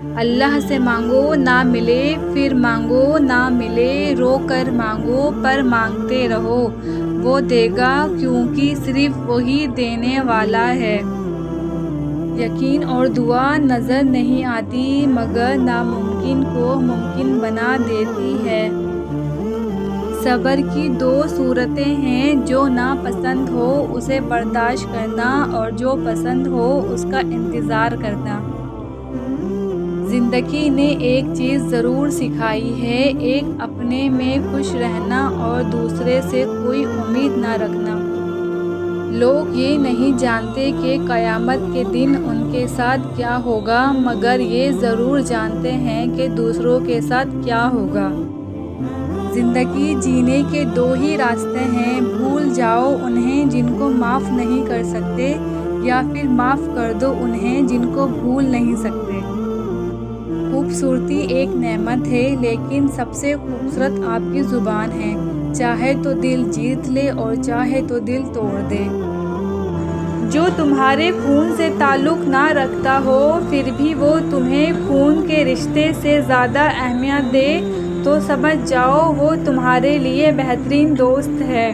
اللہ سے مانگو نہ ملے، پھر مانگو نہ ملے، رو کر مانگو پر مانگتے رہو، وہ دے گا کیونکہ صرف وہی دینے والا ہے۔ یقین اور دعا نظر نہیں آتی مگر ناممکن کو ممکن بنا دیتی ہے۔ صبر کی دو صورتیں ہیں، جو ناپسند ہو اسے برداشت کرنا اور جو پسند ہو اس کا انتظار کرنا۔ زندگی نے ایک چیز ضرور سکھائی ہے، ایک اپنے میں خوش رہنا اور دوسرے سے کوئی امید نہ رکھنا۔ لوگ یہ نہیں جانتے کہ قیامت کے دن ان کے ساتھ کیا ہوگا، مگر یہ ضرور جانتے ہیں کہ دوسروں کے ساتھ کیا ہوگا۔ زندگی جینے کے دو ہی راستے ہیں، بھول جاؤ انہیں جن کو معاف نہیں کر سکتے، یا پھر معاف کر دو انہیں جن کو بھول نہیں سکتے۔ خوبصورتی ایک نعمت ہے، لیکن سب سے خوبصورت آپ کی زبان ہے، چاہے تو دل جیت لے اور چاہے تو دل توڑ دے۔ جو تمہارے خون سے تعلق نہ رکھتا ہو پھر بھی وہ تمہیں خون کے رشتے سے زیادہ اہمیت دے تو سمجھ جاؤ وہ تمہارے لیے بہترین دوست ہے۔